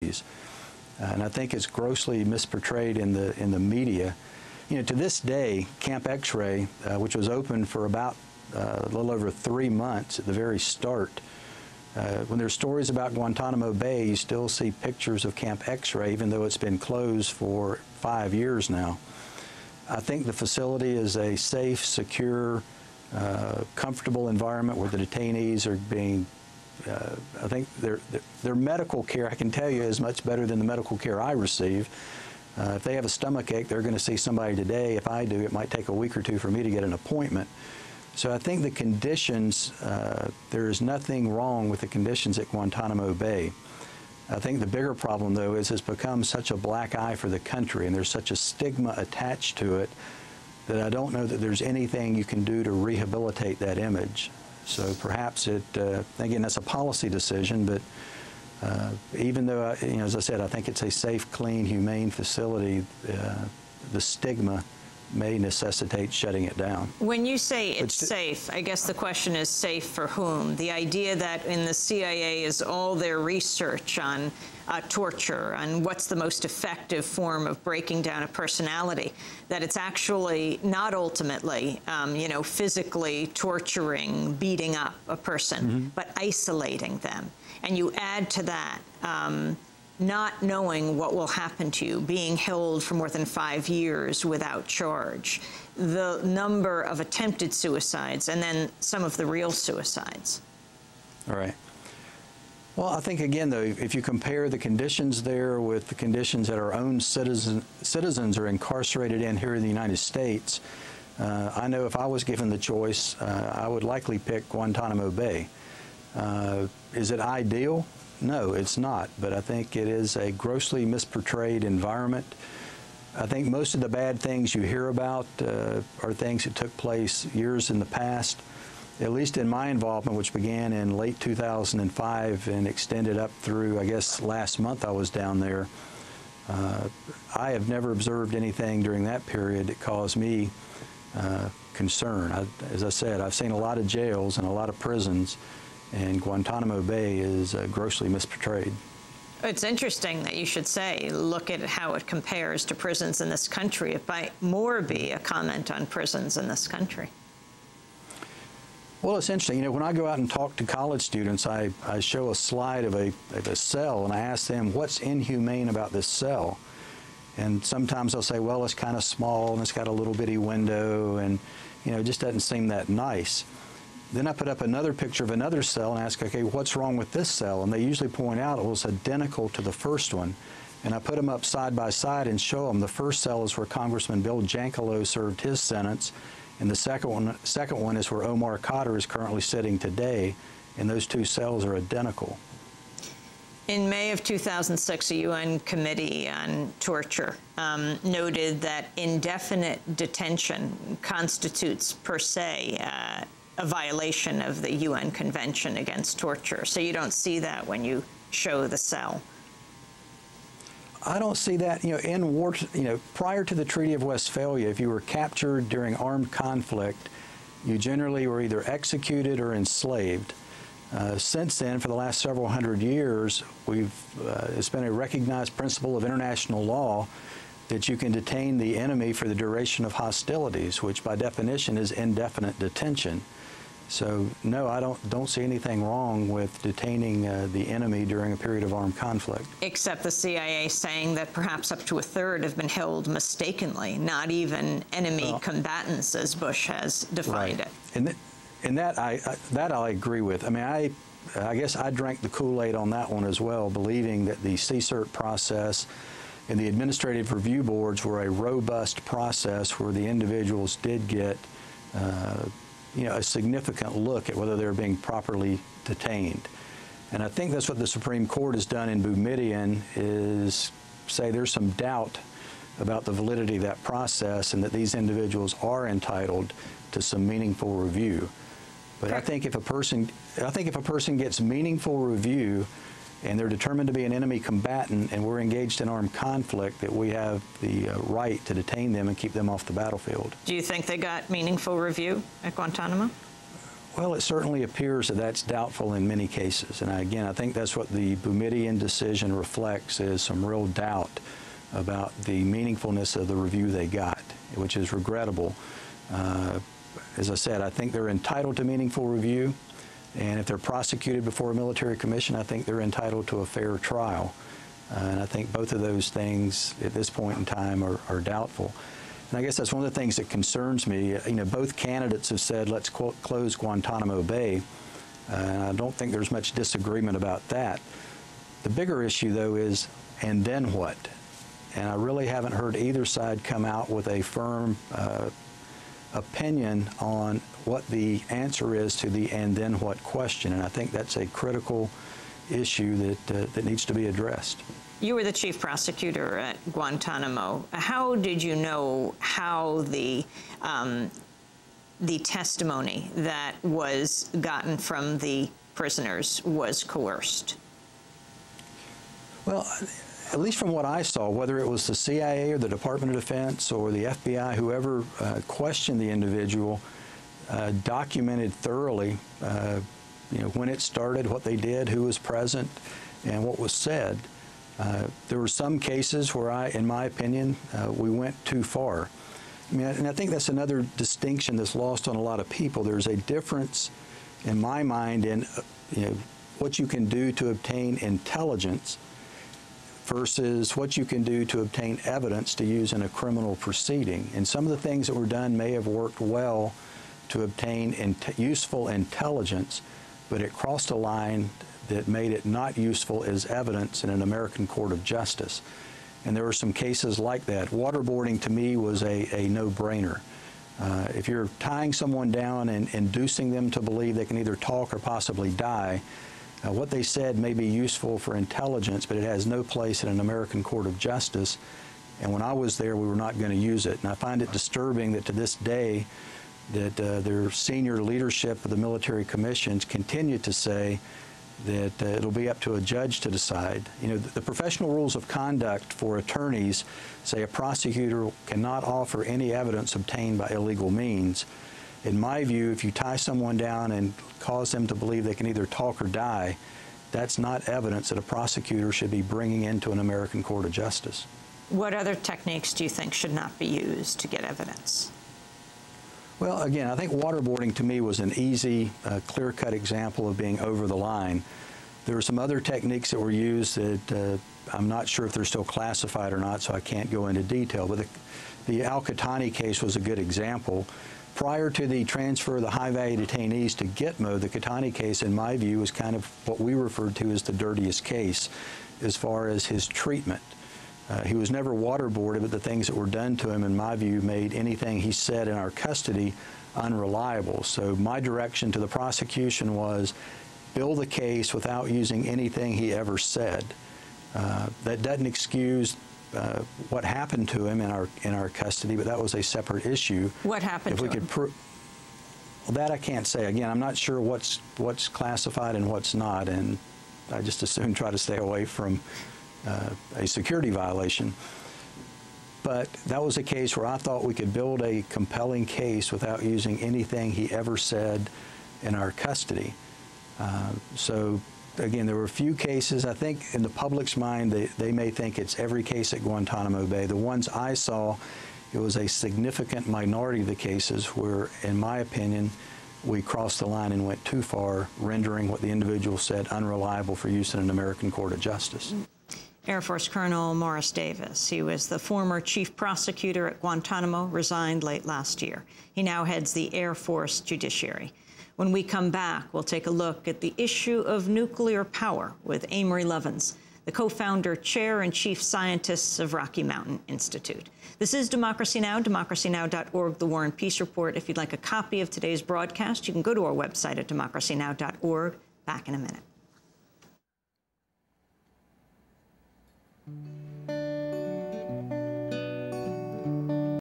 And I think it's grossly misportrayed in the media. You know, to this day, Camp XRay, which was open for about a little over 3 months at the very start, when there's stories about Guantanamo Bay, you still see pictures of Camp XRay, even though it's been closed for 5 years now. I think the facility is a safe, secure, comfortable environment where the detainees are being, I think their medical care, I can tell you, is much better than the medical care I receive. If they have a stomach ache, they're going to see somebody today. If I do, it might take a week or two for me to get an appointment. So I think the conditions, there is nothing wrong with the conditions at Guantanamo Bay. I think the bigger problem, though, is it's become such a black eye for the country, and there's such a stigma attached to it that I don't know that there's anything you can do to rehabilitate that image. So perhaps it, again, that's a policy decision, but even though, you know, as I said, I think it's a safe, clean, humane facility, the stigma may necessitate shutting it down. When you say it's safe, I guess the question is safe for whom? The idea that in the CIA is all their research on torture, on what's the most effective form of breaking down a personality, that it's actually not ultimately, you know, physically torturing, beating up a person, but isolating them. And you add to that not knowing what will happen to you, being held for more than 5 years without charge, the number of attempted suicides, and then some of the real suicides. All right. Well, I think, again, though, if you compare the conditions there with the conditions that our own citizens are incarcerated in here in the United States, I know if I was given the choice, I would likely pick Guantanamo Bay. Is it ideal? No, it's not, but I think it is a grossly misportrayed environment. I think most of the bad things you hear about are things that took place years in the past. At least in my involvement, which began in late 2005 and extended up through, I guess, last month I was down there, I have never observed anything during that period that caused me concern. As I said, I've seen a lot of jails and a lot of prisons, and Guantanamo Bay is grossly misportrayed. It's interesting that you should say, look at how it compares to prisons in this country. It might more be a comment on prisons in this country. Well, it's interesting. You know, when I go out and talk to college students, I show a slide of a cell, and I ask them, what's inhumane about this cell? And sometimes they'll say, well, it's kind of small, and it's got a little bitty window, and, you know, it just doesn't seem that nice. Then I put up another picture of another cell and ask, okay, what's wrong with this cell? And they usually point out it was identical to the first one. And I put them up side by side and show them the first cell is where Congressman Bill Jankalow served his sentence, and the second one is where Omar Khadr is currently sitting today, and those two cells are identical. In May of 2006, a UN committee on torture noted that indefinite detention constitutes per se a violation of the UN Convention Against Torture. So you don't see that when you show the cell. I don't see that. You know, in war, you know, prior to the Treaty of Westphalia, if you were captured during armed conflict, you generally were either executed or enslaved. Since then, for the last several hundred years, it's been a recognized principle of international law that you can detain the enemy for the duration of hostilities, which by definition is indefinite detention. So, no, I don't see anything wrong with detaining the enemy during a period of armed conflict. Except the CIA saying that perhaps up to a third have been held mistakenly, not even enemy combatants, as Bush has defined it. And that I agree with. I mean, I guess I drank the Kool-Aid on that one as well, believing that the CSERT process and the administrative review boards were a robust process where the individuals did get you know, a significant look at whether they're being properly detained. And I think that's what the Supreme Court has done in Boumediene, is say there's some doubt about the validity of that process and that these individuals are entitled to some meaningful review. But I think if a person gets meaningful review and they're determined to be an enemy combatant and we're engaged in armed conflict, that we have the right to detain them and keep them off the battlefield. Do you think they got meaningful review at Guantanamo? Well, it certainly appears that that's doubtful in many cases. And again, I think that's what the Boumediene decision reflects, is some real doubt about the meaningfulness of the review they got, which is regrettable. As I said, I think they're entitled to meaningful review. And if they're prosecuted before a military commission, I think they're entitled to a fair trial. And I think both of those things at this point in time are doubtful. And I guess that's one of the things that concerns me. You know, both candidates have said, let's close Guantanamo Bay. And I don't think there's much disagreement about that. The bigger issue, though, is, and then what? And I really haven't heard either side come out with a firm opinion on what the answer is to the and then what question. And I think that's a critical issue that needs to be addressed. You were the chief prosecutor at Guantanamo. How did you know how the testimony that was gotten from the prisoners was coerced? Well, at least from what I saw, whether it was the CIA or the Department of Defense or the FBI, whoever questioned the individual, documented thoroughly, you know, when it started, what they did, who was present, and what was said. There were some cases where in my opinion, we went too far. I mean, and I think that's another distinction that's lost on a lot of people. There's a difference, in my mind, in you know, what you can do to obtain intelligence versus what you can do to obtain evidence to use in a criminal proceeding. And some of the things that were done may have worked well to obtain useful intelligence, but it crossed a line that made it not useful as evidence in an American court of justice. And there were some cases like that. Waterboarding, to me, was a no-brainer. If you're tying someone down and inducing them to believe they can either talk or possibly die, what they said may be useful for intelligence, but it has no place in an American court of justice. And when I was there, we were not going to use it. And I find it disturbing that to this day, that their senior leadership of the military commissions continue to say that it'll be up to a judge to decide. You know, the professional rules of conduct for attorneys say a prosecutor cannot offer any evidence obtained by illegal means. In my view, if you tie someone down and cause them to believe they can either talk or die, that's not evidence that a prosecutor should be bringing into an American court of justice. What other techniques do you think should not be used to get evidence? Well, again, I think waterboarding to me was an easy, clear-cut example of being over the line. There were some other techniques that were used that I'm not sure if they're still classified or not, so I can't go into detail. But the Al-Qahtani case was a good example. Prior to the transfer of the high-value detainees to Gitmo, the Qahtani case, in my view, was kind of what we referred to as the dirtiest case as far as his treatment. He was never waterboarded, but the things that were done to him, in my view, made anything he said in our custody unreliable. So my direction to the prosecution was build the case without using anything he ever said. That doesn't excuse what happened to him in our custody, but that was a separate issue. What happened to him? Well, that I can't say. Again, I'm not sure what's classified and what's not, and I just as soon try to stay away from a security violation. But that was a case where I thought we could build a compelling case without using anything he ever said in our custody. So again, there were a few cases. I think in the public's mind, they may think it's every case at Guantanamo Bay. The ones I saw, it was a significant minority of the cases where, in my opinion, we crossed the line and went too far, rendering what the individual said unreliable for use in an American court of justice. Air Force Colonel Morris Davis. He was the former chief prosecutor at Guantanamo, resigned late last year. He now heads the Air Force Judiciary. When we come back, we'll take a look at the issue of nuclear power with Amory Lovins, the co-founder, chair, and chief scientists of Rocky Mountain Institute. This is Democracy Now!, democracynow.org, The War and Peace Report. If you'd like a copy of today's broadcast, you can go to our website at democracynow.org. Back in a minute.